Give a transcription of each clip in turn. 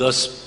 10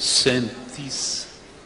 37।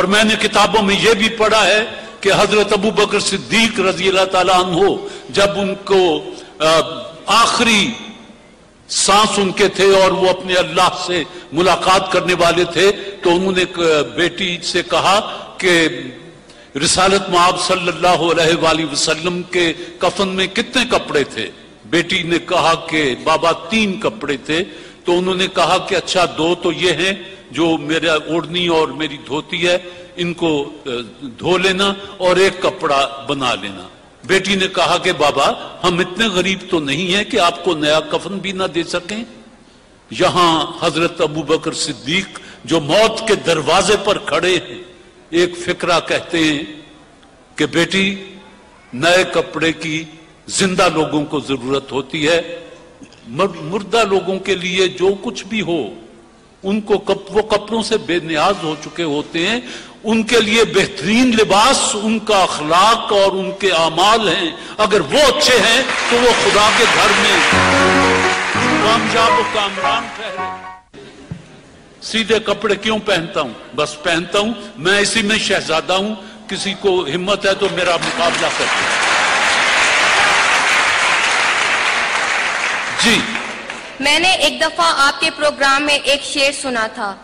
اور میں نے کتابوں میں یہ بھی پڑھا ہے کہ حضرت ابو بکر صدیق رضی اللہ تعالیٰ عنہ جب ان کو آخری سانس ان کے تھے اور وہ اپنے اللہ سے ملاقات کرنے والے تھے تو انہوں نے بیٹی سے کہا کہ رسالت مآب صلی اللہ علیہ وآلہ وسلم کے کفن میں کتنے کپڑے تھے؟ بیٹی نے کہا کہ بابا 3 کپڑے تھے. تو انہوں نے کہا کہ اچھا 2 تو یہ ہیں جو میرا اوڑھنی اور میری دھوتی ہے ان کو دھو لینا اور 1 کپڑا بنا لینا. بیٹی نے کہا کہ بابا ہم اتنے غریب تو نہیں ہیں کہ آپ کو نیا کفن بھی نہ دے سکیں. یہاں حضرت ابو بکر صدیق جو موت کے دروازے پر کھڑے ہیں ایک فقرہ کہتے ہیں کہ بیٹی نئے کپڑے کی زندہ لوگوں کو ضرورت ہوتی ہے، مردہ لوگوں کے لیے جو کچھ بھی ہو ان کو وہ کپڑوں سے بے نیاز ہو چکے ہوتے ہیں. ان کے لیے بہترین لباس ان کا اخلاق اور ان کے اعمال ہیں. اگر وہ اچھے ہیں تو وہ خدا کے گھر میں کامیاب و کامران ٹھہرے. سیدھے کپڑے کیوں پہنتا ہوں؟ بس پہنتا ہوں، میں اسی میں شہزادہ ہوں. کسی کو ہمت ہے تو میرا مقابلہ کرتے ہیں. جی میں نے ایک دفعہ آپ کے پروگرام میں ایک شعر سنا تھا،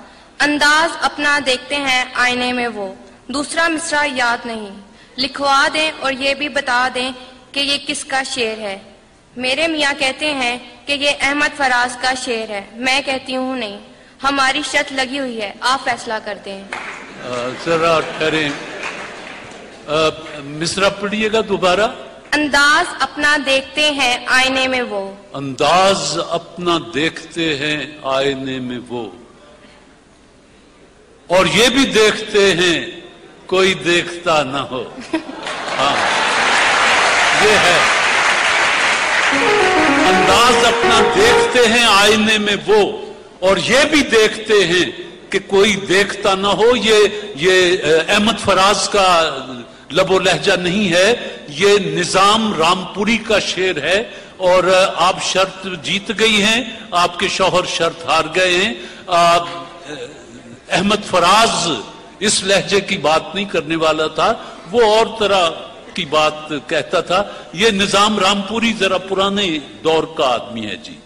انداز اپنا دیکھتے ہیں آئینے میں وہ. دوسرا مصرع یاد نہیں، لکھوا دیں اور یہ بھی بتا دیں کہ یہ کس کا شعر ہے. میرے میاں کہتے ہیں کہ یہ احمد فراز کا شعر ہے. میں کہتی ہوں نہیں، ہماری شرط لگی ہوئی ہے، آپ فیصلہ کرتے ہیں. ذرا ٹھہریں، مصرع پڑھیے گا دوبارہ. انداز اپنا دیکھتے ہیں آئینے میں وہ. انداز اپنا دیکھتے ہیں آئینے میں وہ، اور یہ بھی دیکھتے ہیں کوئی دیکھتا نہ ہو. ہاں یہ ہے، انداز اپنا دیکھتے ہیں آئینے میں وہ اور یہ بھی دیکھتے ہیں کہ کوئی دیکھتا نہ ہو. یہ احمد فراز کا لب و لہجہ نہیں ہے، یہ نظام رامپوری کا شعر ہے. اور آپ شرط جیت گئی ہیں، آپ کے شوہر شرط ہار گئے ہیں. احمد فراز اس لہجے کی بات نہیں کرنے والا تھا، وہ اور طرح کی بات کہتا تھا. یہ نظام رامپوری ذرا پرانے دور کا آدمی ہے. جی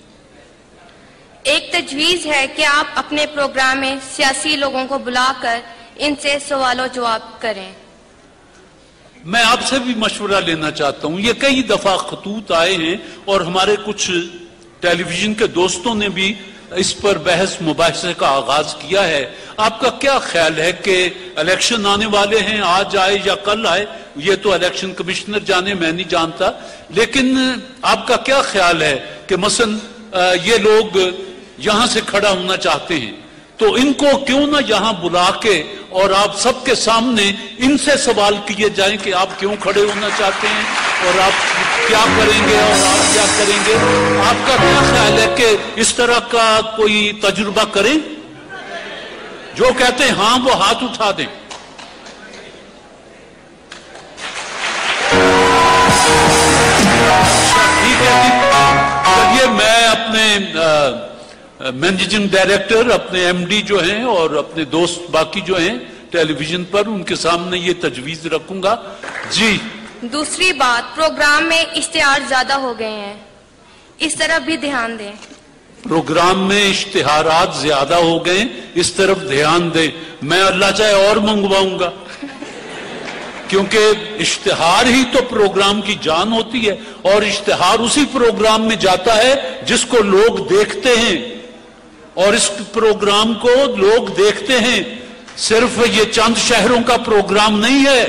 ایک تجویز ہے کہ آپ اپنے پروگرام میں سیاسی لوگوں کو بلا کر ان سے سوال و جواب کریں. میں آپ سے بھی مشورہ لینا چاہتا ہوں. یہ کئی دفعہ خطوط آئے ہیں اور ہمارے کچھ ٹیلی ویژن کے دوستوں نے بھی اس پر بحث مباحثے کا آغاز کیا ہے. آپ کا کیا خیال ہے کہ الیکشن آنے والے ہیں، آج آئے یا کل آئے یہ تو الیکشن کمشنر جانے، میں نہیں جانتا، لیکن آپ کا کیا خیال ہے کہ مثلا یہ لوگ یہاں سے کھڑا ہونا چاہتے ہیں تو ان کو کیوں نہ یہاں بلا کے اور آپ سب کے سامنے ان سے سوال کیے جائیں کہ آپ کیوں کھڑے ہونا چاہتے ہیں اور آپ کیا کریں گے اور آپ کیا کریں گے. آپ کا کیا خیال ہے کہ اس طرح کا کوئی تجربہ کریں؟ جو کہتے ہیں ہاں وہ ہاتھ اٹھا دیں. ٹھیک ہے جی، چلیے میں اپنے مینیجنگ ڈائریکٹر، اپنے ایم ڈی جو ہیں اور اپنے دوست باقی جو ہیں ٹیلی ویژن پر، ان کے سامنے یہ تجویز رکھوں گا. جی دوسری بات، پروگرام میں اشتہار زیادہ ہو گئے ہیں، اس طرف بھی دھیان دیں. پروگرام میں اشتہارات زیادہ ہو گئے، اس طرف دھیان دیں. میں اللہ چاہے اور منگواؤں گا، کیونکہ اشتہار ہی تو پروگرام کی جان ہوتی ہے اور اشتہار اسی پروگرام میں جاتا ہے جس کو لوگ دیکھتے ہیں. اور اس پروگرام کو لوگ دیکھتے ہیں. صرف یہ چند شہروں کا پروگرام نہیں ہے،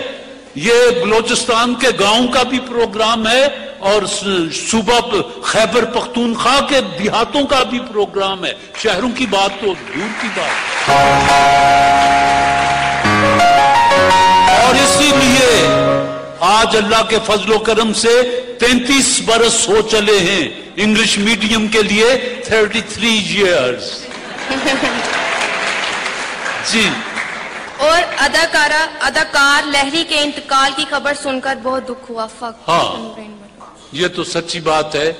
یہ بلوچستان کے گاؤں کا بھی پروگرام ہے اور صوبہ خیبر پختونخوا کے دیہاتوں کا بھی پروگرام ہے. شہروں کی بات تو دور کی بات. اور اسی لیے آج اللہ کے فضل و کرم سے 33 برس ہو چلے ہیں انگلش میڈیم کے لیے، 33 years. جی اور اداکار لہری کے انتقال کی خبر سن کر بہت دکھ ہوا. ہاں یہ تو سچی بات ہے.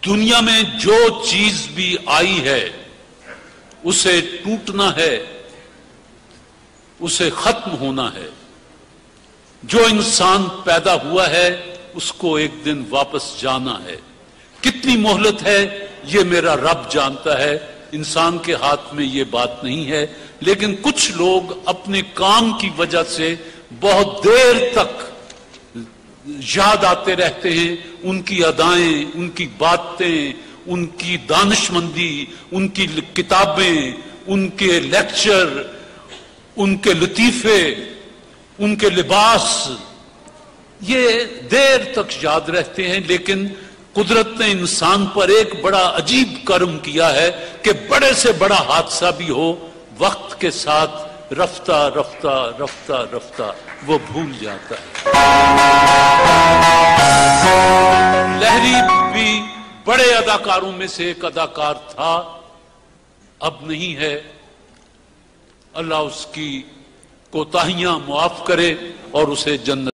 دنیا میں جو چیز بھی آئی ہے اسے ٹوٹنا ہے اسے ختم ہونا ہے. جو انسان پیدا ہوا ہے اس کو ایک دن واپس جانا ہے. کتنی مہلت ہے یہ میرا رب جانتا ہے، انسان کے ہاتھ میں یہ بات نہیں ہے. لیکن کچھ لوگ اپنے کام کی وجہ سے بہت دیر تک یاد آتے رہتے ہیں. ان کی ادائیں، ان کی باتیں، ان کی دانشمندی، ان کی کتابیں، ان کے لیکچر، ان کے لطیفے، ان کے لباس، یہ دیر تک یاد رہتے ہیں. لیکن قدرت نے انسان پر ایک بڑا عجیب کرم کیا ہے کہ بڑے سے بڑا حادثہ بھی ہو، وقت کے ساتھ رفتہ رفتہ رفتہ رفتہ وہ بھول جاتا ہے. لہری بھی بڑے اداکاروں میں سے ایک اداکار تھا، اب نہیں ہے. اللہ اس کی کوتاہیاں معاف کرے اور اسے جنت